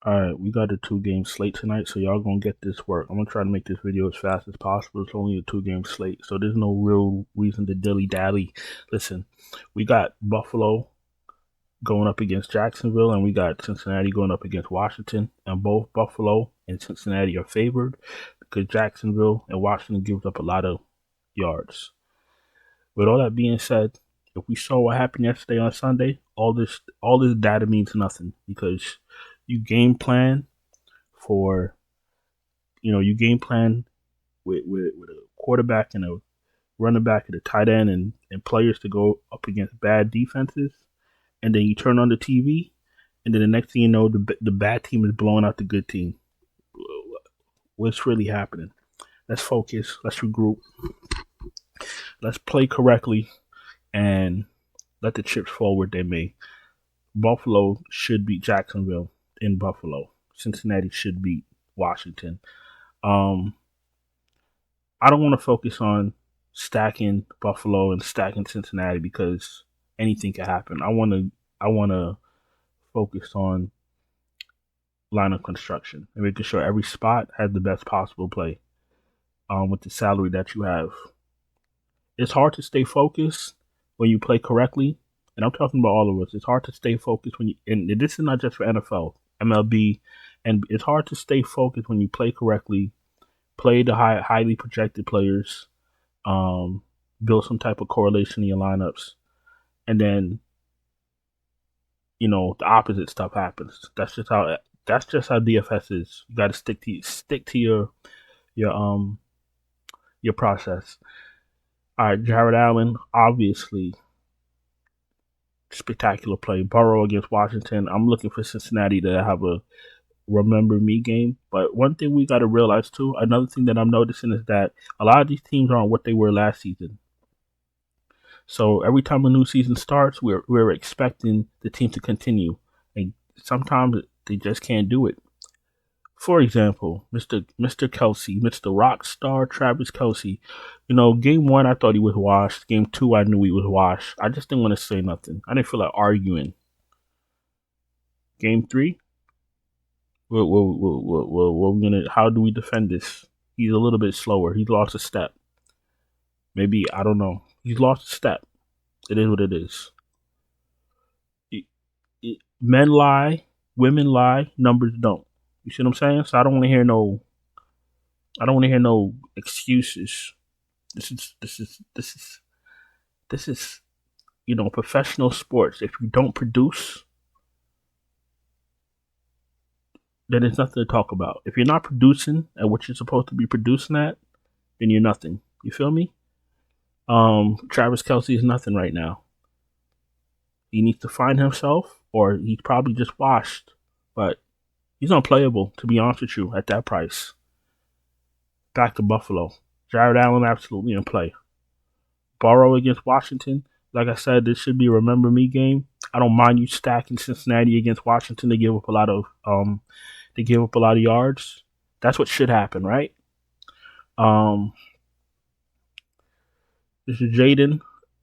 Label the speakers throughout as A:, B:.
A: Alright, we got a 2-game slate tonight, so y'all gonna get this work. I'm gonna try to make this video as fast as possible. It's only a 2-game slate, so there's no real reason to dilly-dally. Listen, we got Buffalo going up against Jacksonville, and we got Cincinnati going up against Washington, and both Buffalo and Cincinnati are favored because Jacksonville and Washington gives up a lot of yards. With all that being said, if we saw what happened yesterday on Sunday, all this data means nothing because you game plan for you game plan with a quarterback and a running back and a tight end and players to go up against bad defenses, and then you turn on the TV, and then the next thing you know, the bad team is blowing out the good team. What's really happening? Let's focus. Let's regroup. Let's play correctly and let the chips fall where they may. Buffalo should beat Jacksonville in Buffalo. Cincinnati should beat Washington. I don't want to focus on stacking Buffalo and stacking Cincinnati because anything can happen. I want to focus on lineup construction and making sure every spot has the best possible play with the salary that you have. It's hard to stay focused when you play correctly, and I'm talking about all of us. It's hard to stay focused when you, and this is not just for NFL, MLB, and it's hard to stay focused when you play correctly, play the highly projected players, build some type of correlation in your lineups, and then the opposite stuff happens. That's just how DFS is. You got to stick to your process. All right, Jared Allen, obviously spectacular play. Burrow against Washington. I'm looking for Cincinnati to have a remember me game. But one thing we got to realize too, another thing that I'm noticing is that a lot of these teams aren't what they were last season. So every time a new season starts, we're expecting the team to continue, and sometimes they just can't do it. For example, Mr. Kelce, Mr. Rockstar Travis Kelce. Game 1 I thought he was washed. Game 2 I knew he was washed. I just didn't want to say nothing. I didn't feel like arguing. Game 3, how do we defend this? He's a little bit slower. He's lost a step. Maybe, I don't know. He's lost a step. It is what it is. Men lie, women lie, numbers don't. You see what I'm saying? So I don't want to hear no excuses. This is professional sports. If you don't produce, then there's nothing to talk about. If you're not producing at what you're supposed to be producing at, then you're nothing. You feel me? Travis Kelce is nothing right now. He needs to find himself, or he's probably just washed. But he's unplayable, to be honest with you, at that price. Back to Buffalo. Jared Allen absolutely in play. Burrow against Washington. Like I said, this should be a remember me game. I don't mind you stacking Cincinnati against Washington. They give up a lot of yards. That's what should happen, right? This is Jaden.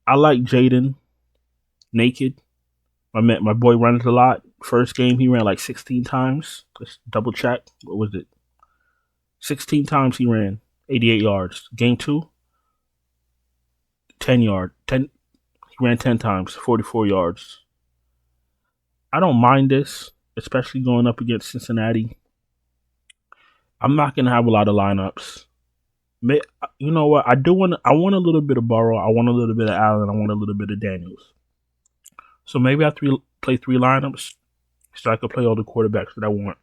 A: I like Jaden naked. My boy runs a lot. First game, he ran like 16 times. Let's double check. What was it? 16 times he ran, 88 yards. Game 2, 10 yards. He ran 10 times, 44 yards. I don't mind this, especially going up against Cincinnati. I'm not going to have a lot of lineups. You know what? I want a little bit of Burrow. I want a little bit of Allen. I want a little bit of Daniels. So maybe I have to play 3 lineups so I can play all the quarterbacks that I want.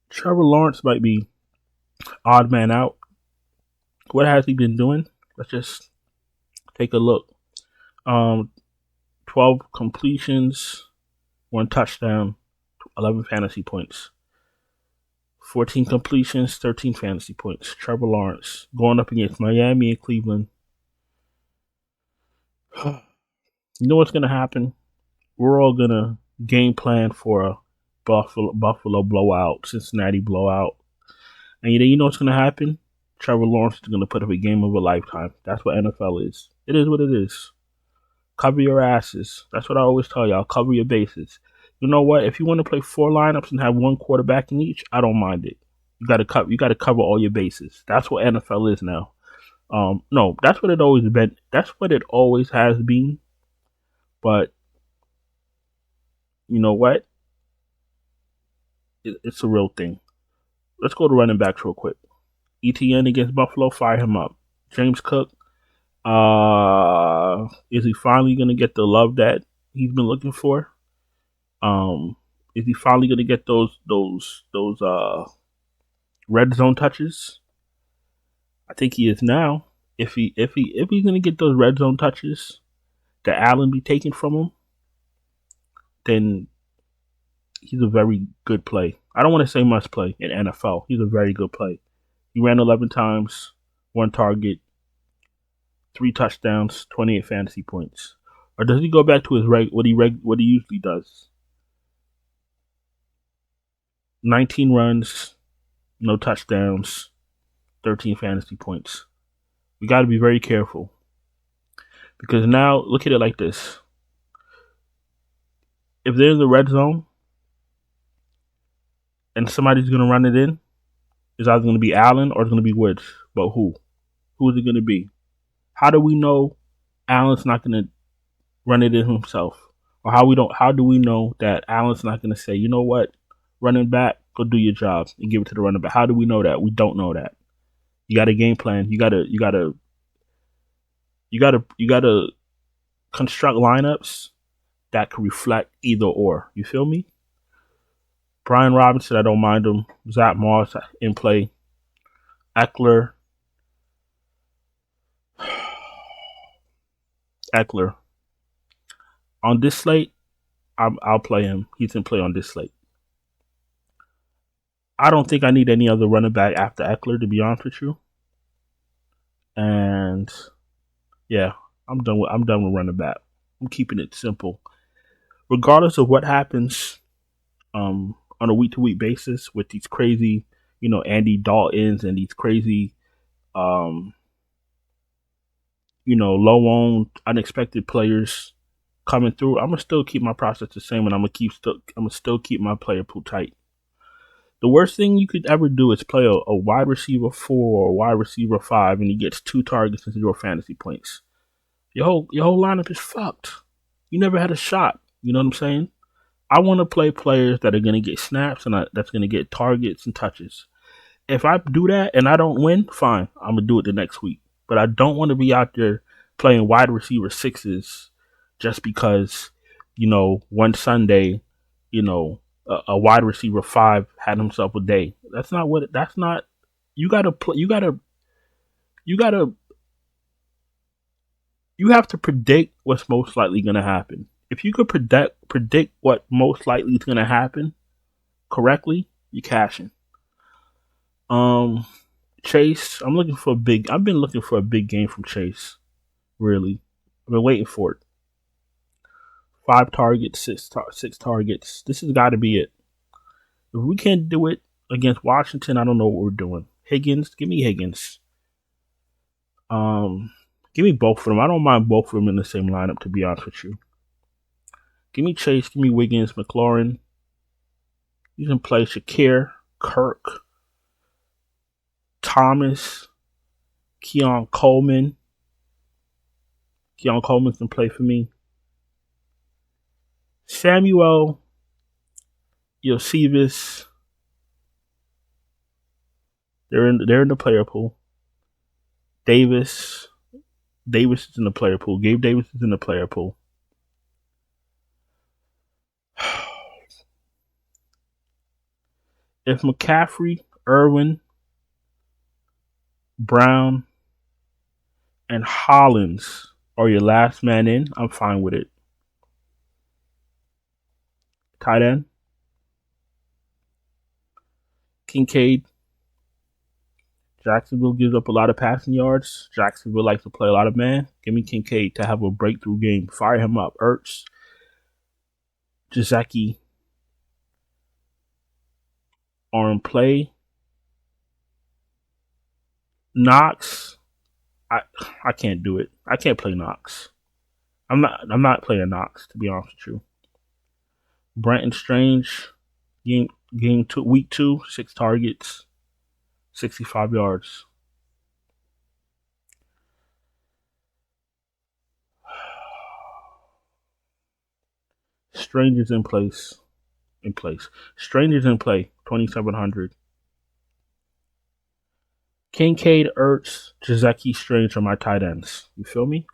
A: Trevor Lawrence might be odd man out. What has he been doing? Let's just take a look. 12 completions, 1 touchdown, 11 fantasy points. 14 completions, 13 fantasy points. Trevor Lawrence going up against Miami and Cleveland. You know what's going to happen? We're all going to game plan for a Buffalo blowout, Cincinnati blowout. And you know what's going to happen? Trevor Lawrence is going to put up a game of a lifetime. That's what NFL is. It is what it is. Cover your asses. That's what I always tell y'all. Cover your bases. You know what? If you want to play 4 lineups and have 1 quarterback in each, I don't mind it. You got to cover all your bases. That's what NFL is now. No, that's what it always been. That's what it always has been. But you know what? It's a real thing. Let's go to running backs real quick. ETN against Buffalo, fire him up. James Cook, is he finally gonna get the love that he's been looking for? Is he finally gonna get those red zone touches? I think he is now. If he's gonna get those red zone touches that Allen be taking from him, then he's a very good play. I don't want to say must play in NFL. He's a very good play. He ran 11 times, 1 target, 3 touchdowns, 28 fantasy points. Or does he go back to his what he usually does? 19 runs, no touchdowns, 13 fantasy points. We got to be very careful. Because now, look at it like this. If they're in the red zone and somebody's going to run it in, it's either going to be Allen or it's going to be Woods. But who? Who is it going to be? How do we know Allen's not going to run it in himself? Or how do we know that Allen's not going to say, you know what, running back, go do your job and give it to the running back? How do we know that? We don't know that. You got a game plan. You gotta construct lineups that can reflect either or. You feel me? Brian Robinson, I don't mind him. Zach Moss in play. Eckler. On this slate, I'll play him. He's in play on this slate. I don't think I need any other running back after Eckler, to be honest with you. And yeah, I'm done with running back. I'm keeping it simple. Regardless of what happens on a week-to-week basis with these crazy, Andy Daltons and these crazy low-owned, unexpected players coming through, I'm gonna still keep my process the same, and I'm gonna still keep my player pool tight. The worst thing you could ever do is play a wide receiver 4 or wide receiver 5, and he gets 2 targets and 0 fantasy points. Your whole lineup is fucked. You never had a shot. You know what I'm saying? I want to play players that are gonna get snaps and that's gonna get targets and touches. If I do that and I don't win, fine. I'm gonna do it the next week. But I don't want to be out there playing wide receiver 6s just because, one Sunday, a wide receiver 5 had himself a day. You have to predict what's most likely going to happen. If you could predict what most likely is going to happen correctly, you cashing. Chase, I've been looking for a big game from Chase. Really. I've been waiting for it. 5 targets, 6 targets. This has got to be it. If we can't do it against Washington, I don't know what we're doing. Higgins, give me Higgins. Give me both of them. I don't mind both of them in the same lineup, to be honest with you. Give me Chase, give me Wiggins, McLaurin. You can play Shakir, Kirk, Thomas, Keon Coleman. Keon Coleman can play for me. Samuel, Josephus. They're in the player pool. Davis is in the player pool. Gabe Davis is in the player pool. If McCaffrey, Irwin, Brown, and Hollins are your last man in, I'm fine with it. Tight end, Kincaid. Jacksonville gives up a lot of passing yards. Jacksonville likes to play a lot of man. Give me Kincaid to have a breakthrough game. Fire him up. Ertz, Gesicki are in play. Knox, I can't do it. I can't play Knox. I'm not playing Knox, to be honest with you. Brenton Strange, game 2, week 2, 6 targets, 65 yards. Strange is in place. Strange is in play, 2,700. Kincaid, Ertz, Jazeki, Strange are my tight ends. You feel me?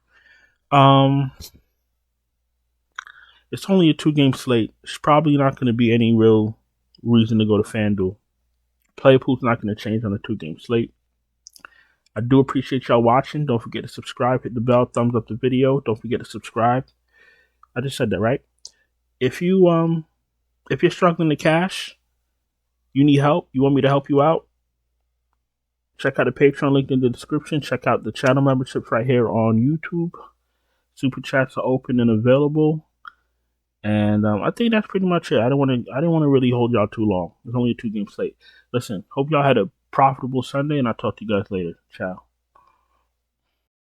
A: It's only a 2-game slate. It's probably not going to be any real reason to go to FanDuel. Player pool's not going to change on a 2-game slate. I do appreciate y'all watching. Don't forget to subscribe. Hit the bell. Thumbs up the video. Don't forget to subscribe. I just said that, right? If you're struggling to cash, you need help, you want me to help you out, check out the Patreon link in the description. Check out the channel memberships right here on YouTube. Super chats are open and available. And I think that's pretty much it. I didn't want to really hold y'all too long. It's only a 2-game slate. Listen, hope y'all had a profitable Sunday, and I'll talk to you guys later. Ciao.